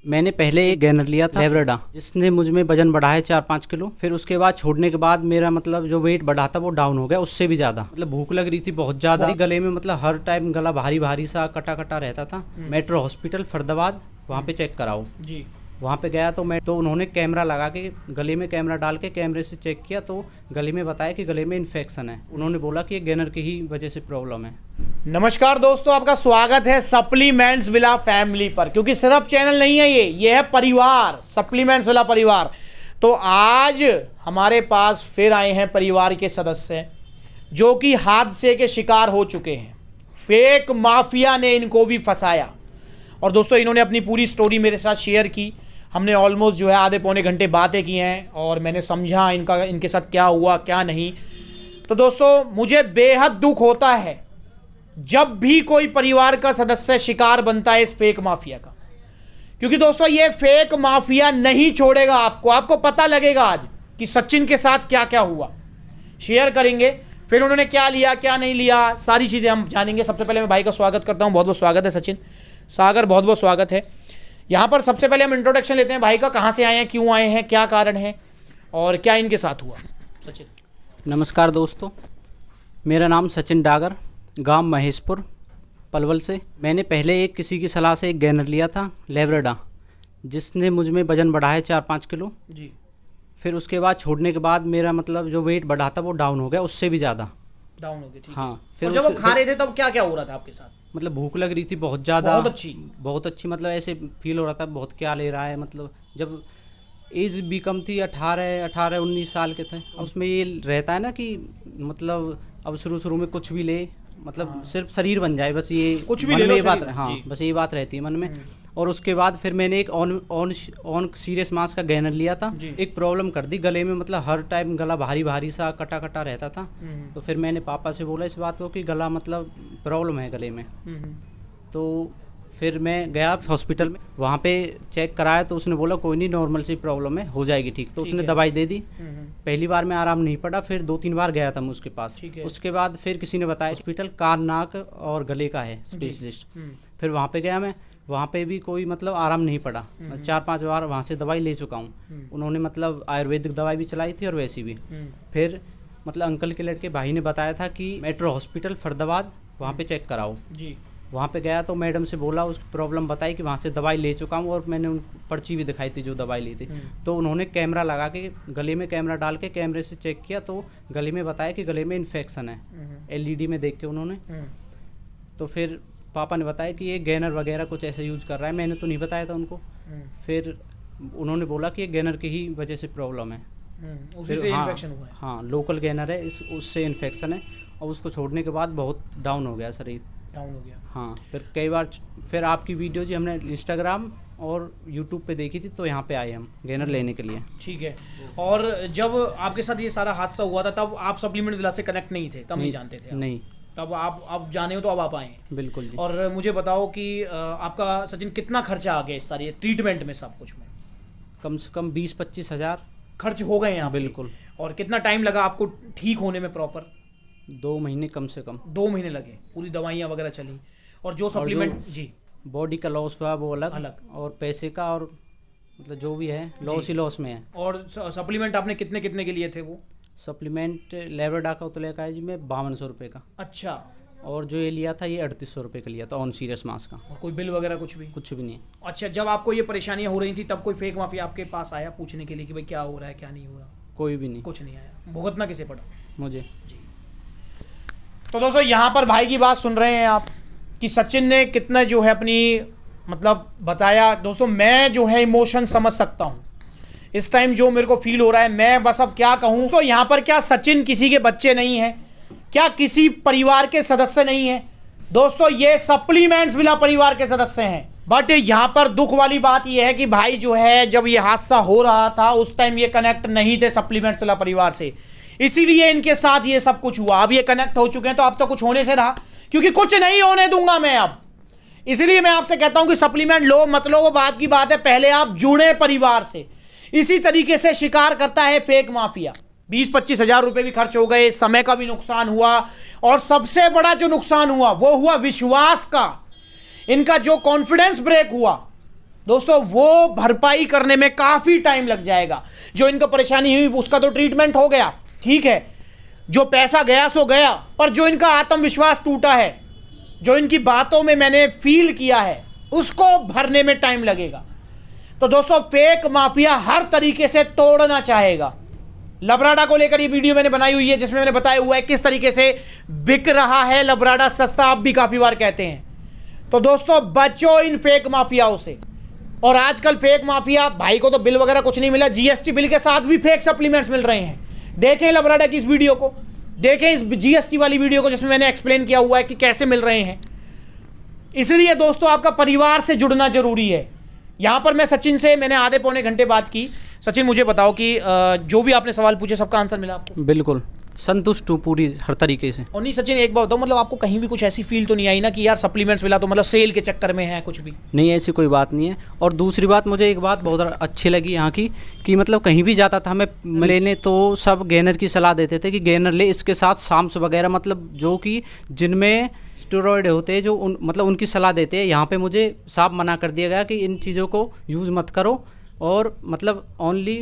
मैंने पहले एक गैनर लिया था लेब्राडा, जिसने मुझ में वजन बढ़ाया 4-5 किलो। फिर उसके बाद छोड़ने के बाद मेरा मतलब जो वेट बढ़ा था वो डाउन हो गया, उससे भी ज़्यादा। मतलब भूख लग रही थी बहुत ज़्यादा, गले में मतलब हर टाइम गला भारी भारी सा कटा कटा रहता था। मेट्रो हॉस्पिटल फरीदाबाद, वहाँ पे चेक कराओ जी। वहाँ पे गया तो उन्होंने कैमरा लगा के गले में कैमरा डाल के कैमरे से चेक किया, तो गले में बताया कि गले में इन्फेक्शन है। उन्होंने बोला कि ये गैनर की ही वजह से प्रॉब्लम है। नमस्कार दोस्तों, आपका स्वागत है सप्लीमेंट्स विला फैमिली पर। क्योंकि सिर्फ चैनल नहीं है, ये है परिवार, सप्लीमेंट्स विला परिवार। तो आज हमारे पास फिर आए हैं परिवार के सदस्य जो कि हादसे के शिकार हो चुके हैं। फेक माफिया ने इनको भी फंसाया। और दोस्तों, इन्होंने अपनी पूरी स्टोरी मेरे साथ शेयर की। हमने ऑलमोस्ट जो है आधे पौने घंटे बातें की हैं और मैंने समझा इनके साथ क्या हुआ क्या नहीं। तो दोस्तों, मुझे बेहद दुख होता है जब भी कोई परिवार का सदस्य शिकार बनता है इस फेक माफिया का। क्योंकि दोस्तों, ये फेक माफिया नहीं छोड़ेगा आपको पता लगेगा आज कि सचिन के साथ क्या क्या हुआ। शेयर करेंगे, फिर उन्होंने क्या लिया क्या नहीं लिया, सारी चीज़ें हम जानेंगे। सबसे पहले मैं भाई का स्वागत करता हूँ। बहुत बहुत स्वागत है सचिन। सागर, बहुत बहुत स्वागत है। यहाँ पर सबसे पहले हम इंट्रोडक्शन लेते हैं भाई का। कहाँ से आए हैं, क्यों आए हैं, क्या कारण है और क्या इनके साथ हुआ। सचिन। नमस्कार दोस्तों, मेरा नाम सचिन डागर, गांव महेशपुर, पलवल से। मैंने पहले किसी की सलाह से एक गैनर लिया था लेब्राडा, जिसने मुझ में वजन बढ़ाया 4-5 किलो जी। फिर उसके बाद छोड़ने के बाद मेरा मतलब जो वेट बढ़ा था वो डाउन हो गया, उससे भी ज़्यादा डाउन हो गया। हाँ। फिर जब आप खा रहे थे तब क्या क्या हो रहा था आपके साथ? मतलब भूख लग रही थी बहुत ज़्यादा, बहुत अच्छी मतलब ऐसे फील हो रहा था बहुत क्या ले रहा है। मतलब जब एज भी कम थी, 18-19 साल के थे। उसमें ये रहता है ना कि मतलब अब शुरू में कुछ भी ले, मतलब सिर्फ शरीर बन जाए, बस ये कुछ भी ले लो, बात। हाँ, बस ये बात रहती है मन में। और उसके बाद फिर मैंने एक ऑन सीरियस मास का गैनर लिया था। एक प्रॉब्लम कर दी गले में, मतलब हर टाइम गला भारी भारी सा कटा कटा रहता था। तो फिर मैंने पापा से बोला इस बात को कि गला मतलब प्रॉब्लम है गले में। तो फिर मैं गया हॉस्पिटल में, वहाँ पे चेक कराया तो उसने बोला कोई नहीं, नॉर्मल सी प्रॉब्लम है, हो जाएगी ठीक। तो उसने दवाई दे दी। पहली बार में आराम नहीं पड़ा, फिर 2-3 बार गया था मैं उसके पास। उसके बाद फिर किसी ने बताया हॉस्पिटल कान नाक और गले का है स्पेशलिस्ट। फिर वहाँ पे गया मैं, वहाँ पे भी कोई मतलब आराम नहीं पड़ा। 4-5 बार वहाँ से दवाई ले चुका हूँ। उन्होंने मतलब आयुर्वेदिक दवाई भी चलाई थी और वैसी भी। फिर मतलब अंकल के लड़के भाई ने बताया था कि मेट्रो हॉस्पिटल फरीदाबाद, वहाँ पे चेक कराओ जी। वहाँ पे गया तो मैडम से बोला, उस प्रॉब्लम बताई कि वहाँ से दवाई ले चुका हूँ और मैंने उन पर्ची भी दिखाई थी जो दवाई ली थी। तो उन्होंने कैमरा लगा के गले में कैमरा डाल के कैमरे से चेक किया, तो गले में बताया कि गले में इन्फेक्शन है। LED में देख के उन्होंने। तो फिर पापा ने बताया कि ये गैनर वगैरह कुछ ऐसे यूज कर रहा है। मैंने तो नहीं बताया था उनको। फिर उन्होंने बोला कि ये गैनर की ही वजह से प्रॉब्लम है। उसी से इन्फेक्शन हुआ है। हाँ, लोकल गैनर है, उससे इन्फेक्शन है। और उसको छोड़ने के बाद बहुत डाउन हो गया शरीर, डाउन हो गया। हाँ। फिर कई बार फिर आपकी वीडियो जी हमने इंस्टाग्राम और यूट्यूब पे देखी थी, तो यहाँ पे आए हम गैनर लेने के लिए। ठीक है। और जब आपके साथ ये सारा हादसा हुआ था तब आप सप्लीमेंट विला से कनेक्ट नहीं थे, तब नहीं जानते थे? नहीं, तब आप जाने हो तो अब आप आए। बिल्कुल जी। और मुझे बताओ कि आपका सचिन कितना खर्चा आ गया इस सारी ट्रीटमेंट में, सब कुछ में? कम से कम 20-25 हज़ार खर्च हो गए हैं। बिल्कुल। और कितना टाइम लगा आपको ठीक होने में? प्रॉपर 2 महीने, कम से कम 2 महीने लगे। पूरी दवाइयाँ वगैरह चली और जो सप्लीमेंट जी बॉडी का लॉस हुआ वो अलग, और पैसे का और मतलब जो भी है लॉस ही लॉस में है। और सप्लीमेंट आपने कितने के लिए थे वो? सप्लीमेंट लेब्राडा का उतले का है जी, मैं 5200 रुपये का। अच्छा। और जो ये लिया था ये 3800 रुपये का लिया था, ऑन सीरियस मास का। और कोई बिल वगैरह कुछ भी? कुछ भी नहीं। अच्छा, जब आपको ये परेशानियां हो रही थी तब कोई फेक माफिया आपके पास आया पूछने के लिए कि भाई क्या हो रहा है क्या नहीं हो रहा? कोई भी नहीं, कुछ नहीं आया। भुगतना किसे पड़ा? मुझे जी। तो दोस्तों, यहाँ पर भाई की बात सुन रहे हैं आप कि सचिन ने कितना जो है अपनी मतलब बताया। दोस्तों, मैं जो है इमोशन समझ सकता हूँ इस टाइम जो मेरे को फील हो रहा है। मैं बस अब क्या कहूँ। तो यहाँ पर क्या सचिन किसी के बच्चे नहीं है, क्या किसी परिवार के सदस्य नहीं है? दोस्तों, ये सप्लीमेंट्स विला परिवार के सदस्य हैं। बट यहाँ पर दुख वाली बात यह है कि भाई जो है जब ये हादसा हो रहा था उस टाइम ये कनेक्ट नहीं थे सप्लीमेंट्स विला परिवार से, इसीलिए इनके साथ ये सब कुछ हुआ। अब ये कनेक्ट हो चुके हैं तो अब तो कुछ होने से रहा, क्योंकि कुछ नहीं होने दूंगा मैं अब। इसलिए मैं आपसे कहता हूं कि सप्लीमेंट लो मत लो वो बात की बात है, पहले आप जुड़े परिवार से। इसी तरीके से शिकार करता है फेक माफिया। 20-25 हज़ार रुपए भी खर्च हो गए, समय का भी नुकसान हुआ, और सबसे बड़ा जो नुकसान हुआ वो हुआ विश्वास का। इनका जो कॉन्फिडेंस ब्रेक हुआ, दोस्तों वो भरपाई करने में काफी टाइम लग जाएगा। जो इनको परेशानी हुई उसका तो ट्रीटमेंट हो गया, ठीक है, जो पैसा गया सो गया, पर जो इनका आत्मविश्वास टूटा है, जो इनकी बातों में मैंने फील किया है, उसको भरने में टाइम लगेगा। तो दोस्तों फेक माफिया हर तरीके से तोड़ना चाहेगा। लबराडा को लेकर ये वीडियो मैंने बनाई हुई है जिसमें मैंने बताया हुआ है किस तरीके से बिक रहा है लबराडा सस्ता, आप भी काफी बार कहते हैं। तो दोस्तों बचो इन फेक माफियाओं से। और आजकल फेक माफिया, भाई को तो बिल वगैरह कुछ नहीं मिला, जीएसटी बिल के साथ भी फेक सप्लीमेंट्स मिल रहे हैं। देखें लबराडा की इस वीडियो को, देखें इस जीएसटी वाली वीडियो को जिसमें मैंने एक्सप्लेन किया हुआ है कि कैसे मिल रहे हैं। इसलिए दोस्तों आपका परिवार से जुड़ना जरूरी है। यहां पर मैं सचिन से मैंने आधे पौने घंटे बात की। सचिन मुझे बताओ कि जो भी आपने सवाल पूछे सबका आंसर मिला आपको? बिल्कुल संतुष्ट हूँ पूरी हर तरीके से। और नहीं सचिन एक बात बताओ, मतलब आपको कहीं भी कुछ ऐसी फील तो नहीं आई ना कि यार सप्लीमेंट्स मिला तो मतलब सेल के चक्कर में है कुछ भी? नहीं, ऐसी कोई बात नहीं है। और दूसरी बात, मुझे एक बात बहुत अच्छी लगी यहाँ की कि मतलब कहीं भी जाता था मैं लेने तो सब गेनर की सलाह देते थे कि गेनर ले, इसके साथ शाम्स वगैरह, मतलब जो कि जिनमें स्टेरॉयड होते हैं, जो मतलब उनकी सलाह देते हैं। यहाँ पे मुझे साफ मना कर दिया गया कि इन चीज़ों को यूज़ मत करो, और मतलब ओनली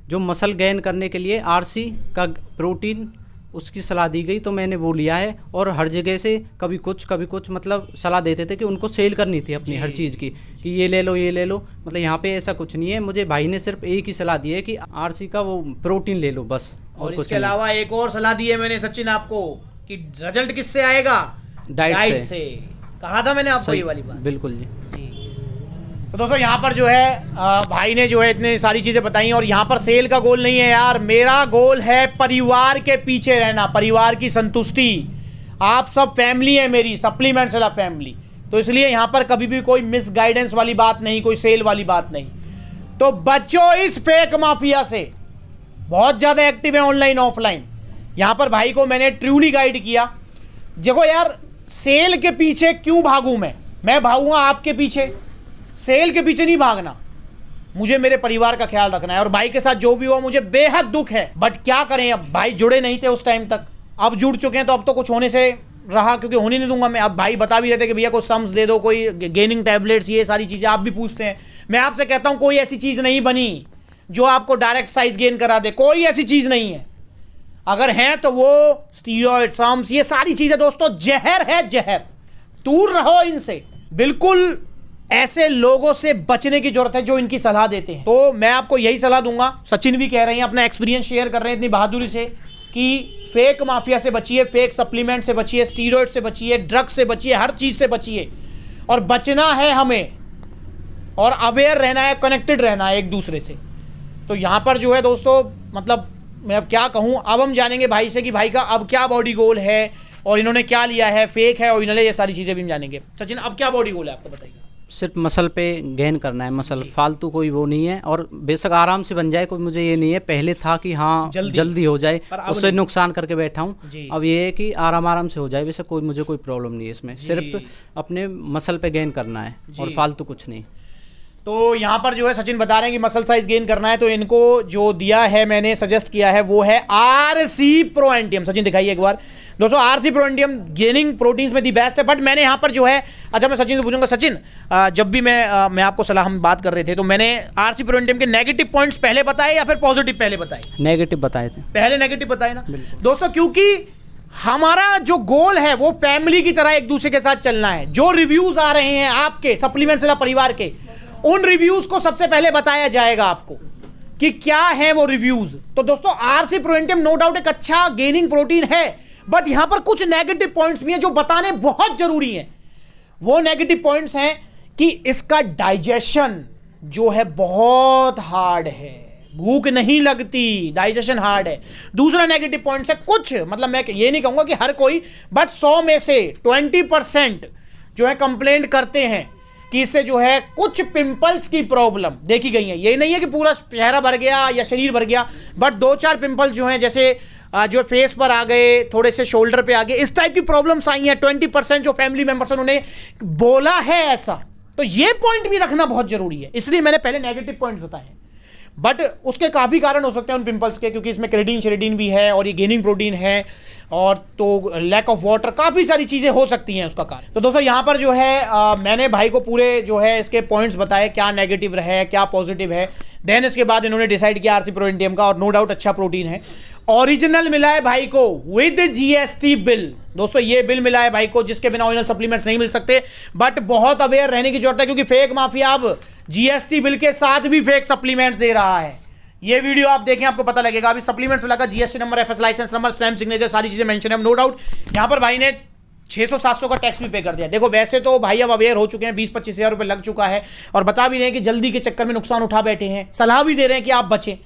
जो मसल गेन करने के लिए आरसी का प्रोटीन उसकी सलाह दी गई, तो मैंने वो लिया है। और हर जगह से कभी कुछ मतलब सलाह देते थे कि उनको सेल करनी थी अपनी हर चीज़ की, कि ये ले लो ये ले लो। मतलब यहाँ पे ऐसा कुछ नहीं है। मुझे भाई ने सिर्फ एक ही सलाह दी है कि आरसी का वो प्रोटीन ले लो बस। और इसके अलावा एक और सलाह दी है मैंने सचिन आपको कि रिजल्ट किससे आएगा? डाइट से। कहा था मैंने आपको ये वाली बात। बिल्कुल जी। तो दोस्तों यहाँ पर जो है भाई ने जो है इतनी सारी चीज़ें बताई, और यहाँ पर सेल का गोल नहीं है यार, मेरा गोल है परिवार के पीछे रहना, परिवार की संतुष्टि। आप सब फैमिली है मेरी, सप्लीमेंट्स वाला फैमिली। तो इसलिए यहाँ पर कभी भी कोई मिस गाइडेंस वाली बात नहीं, कोई सेल वाली बात नहीं। तो बच्चों इस फेक माफिया से, बहुत ज़्यादा एक्टिव है ऑनलाइन ऑफलाइन। यहाँ पर भाई को मैंने ट्रूली गाइड किया। देखो यार, सेल के पीछे क्यों भागूं मैं भागूंगा आपके पीछे, सेल के पीछे नहीं भागना। मुझे मेरे परिवार का ख्याल रखना है। और भाई के साथ जो भी हुआ मुझे बेहद दुख है, बट क्या करें, अब भाई जुड़े नहीं थे उस टाइम तक, अब जुड़ चुके हैं तो अब तो कुछ होने से रहा, क्योंकि होने नहीं दूंगा मैं। अब भाई बता भी रहते कि भैया कोई सम्स दे दो, कोई गेनिंग टैबलेट्स, ये सारी चीज़ें आप भी पूछते हैं। मैं आपसे कहता हूँ कोई ऐसी चीज़ नहीं बनी जो आपको डायरेक्ट साइज गेन करा दे, कोई ऐसी चीज़ नहीं है। अगर है तो वो स्टीरॉयड, सम्स, ये सारी चीज़ें दोस्तों जहर है, जहर। दूर रहो इनसे। बिल्कुल ऐसे लोगों से बचने की जरूरत है जो इनकी सलाह देते हैं। तो मैं आपको यही सलाह दूंगा, सचिन भी कह रहे हैं, अपना एक्सपीरियंस शेयर कर रहे हैं इतनी बहादुरी से, कि फेक माफिया से बचिए, फेक सप्लीमेंट से बचिए, स्टीरॉयड से बचिए, ड्रग्स से बचिए, हर चीज़ से बचिए। और बचना है हमें, और अवेयर रहना है, कनेक्टेड रहना है एक दूसरे से। तो यहाँ पर जो है दोस्तों, मतलब मैं अब क्या कहूँ, अब हम जानेंगे भाई से कि भाई का अब क्या बॉडी गोल है और इन्होंने क्या लिया है, फेक है और इन्होंने, ये सारी चीज़ें भी हम जानेंगे। सचिन अब क्या बॉडी गोल है आपको बताइए? सिर्फ मसल पे गेन करना है, मसल, फालतू कोई वो नहीं है। और बेशक आराम से बन जाए, कोई मुझे ये नहीं है। पहले था कि हाँ जल्दी हो जाए, उससे नुकसान करके बैठा हूँ। अब ये है कि आराम से हो जाए। बेशक मुझे कोई प्रॉब्लम नहीं है इसमें, सिर्फ अपने मसल पे गेन करना है और फालतू कुछ नहीं। तो यहाँ पर जो है सचिन बता रहे हैं कि मसल साइज गेन करना है, तो इनको जो दिया है, मैंने सजेस्ट किया है, वो है आरसी प्रो एंटियम। सचिन दिखाइए एक बार दोस्तों। आरसी प्रो एंटियम गेनिंग प्रोटीन्स में दी बेस्ट है। बट मैंने यहाँ पर जो है, अच्छा मैं सचिन से पूछूंगा, सचिन जब भी मैं आपको सलाह, हम बात कर रहे थे, तो मैंने आरसी प्रो एंटियम के नेगेटिव पॉइंट्स पहले बताए या फिर पॉजिटिव पहले बताए? नेगेटिव बताए थे। पहले नेगेटिव बताए ना दोस्तों, क्योंकि हमारा जो गोल है वो फैमिली की तरह एक दूसरे के साथ चलना है। जो रिव्यूज आ रहे हैं आपके सप्लीमेंट्स वाला परिवार के, उन रिव्यूज को सबसे पहले बताया जाएगा आपको कि क्या है वो रिव्यूज। तो दोस्तों आरसी प्रो एंटियम नो डाउट एक अच्छा गेनिंग प्रोटीन है, बट यहां पर कुछ नेगेटिव पॉइंट्स भी हैं जो बताने बहुत जरूरी हैं। वो नेगेटिव पॉइंट्स हैं कि इसका डाइजेशन जो है बहुत हार्ड है, भूख नहीं लगती, डाइजेशन हार्ड है। दूसरा नेगेटिव पॉइंट है कुछ, मतलब मैं ये नहीं कहूंगा कि हर कोई, बट 100 में से 20% जो है कंप्लेंट करते हैं कि इससे जो है कुछ पिंपल्स की प्रॉब्लम देखी गई है। ये नहीं है कि पूरा चेहरा भर गया या शरीर भर गया, बट 2-4 पिंपल्स जो हैं, जैसे जो फेस पर आ गए, थोड़े से शोल्डर पे आ गए, इस टाइप की प्रॉब्लम्स आई हैं। 20% जो फैमिली मेंबर्स उन्होंने बोला है ऐसा। तो ये पॉइंट भी रखना बहुत जरूरी है, इसलिए मैंने पहले नेगेटिव पॉइंट बताए। बट उसके काफ़ी कारण हो सकते हैं उन पिंपल्स के, क्योंकि इसमें क्रेडिन शेरिडीन भी है और ये गेनिंग प्रोटीन है, और तो लैक ऑफ वाटर, काफ़ी सारी चीज़ें हो सकती हैं उसका कारण। तो दोस्तों यहाँ पर जो है मैंने भाई को पूरे जो है इसके पॉइंट्स बताए, क्या नेगेटिव रहे क्या पॉजिटिव है। देन इसके बाद इन्होंने डिसाइड किया आरसी प्रो इंडियम का, और नो डाउट अच्छा प्रोटीन है। ओरिजिनल मिला है भाई को विद जीएसटी बिल। दोस्तों ये बिल मिला है भाई को, जिसके बिना ओरिजिनल सप्लीमेंट्स नहीं मिल सकते। बट बहुत अवेयर रहने की जरूरत है, क्योंकि फेक माफिया अब जीएसटी बिल के साथ भी फेक सप्लीमेंट्स दे रहा है। ये वीडियो आप देखें, आपको पता लगेगा। अभी सप्लीमेंट्स वाला का GST number, FS licence number, stamp, signature, सारी चीजें मेंशन है। नो डाउट यहाँ पर भाई ने 600-700 का टैक्स भी पे कर दिया। देखो वैसे तो भाई अब अवेयर हो चुके हैं, 20-25 हज़ार रुपये लग चुका है, और बता भी रहे हैं कि जल्दी के चक्कर में नुकसान उठा बैठे हैं, सलाह भी दे रहे हैं कि आप बचें।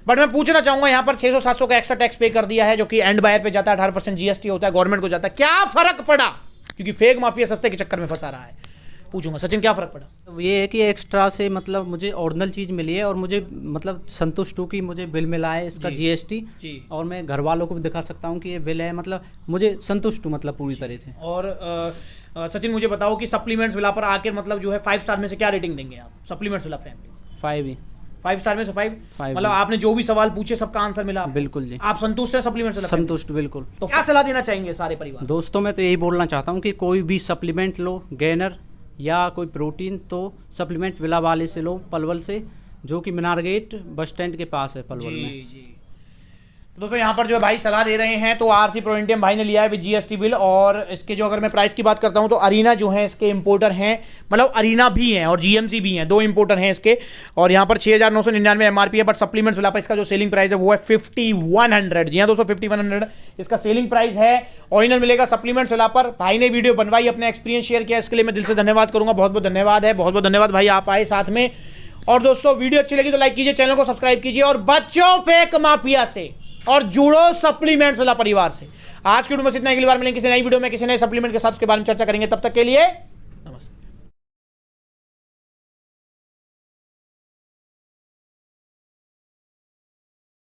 बट मैं पूछना चाहूंगा यहाँ पर 600-700 का एक्स्ट्रा टैक्स पे कर दिया है, जो कि एंड बायर पे जाता है, 18% जीएसटी होता है, गवर्नमेंट को जाता है। क्या फर्क पड़ा? क्योंकि फेक माफिया सस्ते के चक्कर में फंसा रहा है। पूछूंगा सचिन क्या फर्क पड़ा? तो ये है कि एक्स्ट्रा से मतलब मुझे ओरिजिनल चीज़ मिली है, और मुझे मतलब संतुष्ट हूँ कि मुझे बिल मिला है इसका जीएसटी, और मैं घर वालों को भी दिखा सकता हूँ कि ये बिल है, मतलब मुझे संतुष्ट हूँ मतलब पूरी तरह से। और सचिन मुझे बताओ कि सप्लीमेंट्स विला पर आकर मतलब जो है 5 स्टार में से क्या रेटिंग देंगे आप सप्लीमेंट्स विला फैमिली? 5 स्टार में से 5। मतलब आपने जो भी सवाल पूछे सबका आंसर मिला? बिल्कुल जी। आप संतुष्ट हैं सप्लीमेंट्स विला? संतुष्ट बिल्कुल। तो क्या सलाह देना चाहेंगे सारे परिवार? दोस्तों मैं तो यही बोलना चाहता हूँ कि कोई भी सप्लीमेंट लो, गेनर या कोई प्रोटीन, तो सप्लीमेंट विला वाले से लो, पलवल से, जो कि मीनार गेट बस स्टैंड के पास है पलवल में। जी। तो दोस्तों यहाँ पर जो भाई सलाह दे रहे हैं, तो आरसी प्रो इंडियम भाई ने लिया है विद जीएसटी बिल। और इसके जो अगर मैं प्राइस की बात करता हूँ, तो अरीना जो है इसके इंपोर्टर हैं, मतलब अरीना भी हैं और जीएमसी भी हैं, 2 इंपोर्टर हैं इसके। और यहाँ पर 6,999 एमआरपी है, बट सप्लीमेंट्स वाला पर इसका जो सेलिंग प्राइस है वो है 5100। जी हाँ दोस्तों 5100 इसका सेलिंग प्राइस है। ओरिजिनल मिलेगा सप्लीमेंट्स वाला पर। भाई ने वीडियो बनवाई, अपना एक्सपीरियंस शेयर किया, इसके लिए मैं दिल से धन्यवाद करूँगा। बहुत बहुत धन्यवाद है, बहुत बहुत धन्यवाद भाई आप आए साथ में। और दोस्तों वीडियो अच्छी लगी तो लाइक कीजिए, चैनल को सब्सक्राइब कीजिए, और बच्चों फेक माफिया से और जुड़ो सप्लीमेंट्स वाला परिवार से। आज की वीडियो में इतना, अगली बार मिलेंगे किसी नई वीडियो में किसी नए सप्लीमेंट के साथ, उसके बारे में चर्चा करेंगे। तब तक के लिए नमस्ते।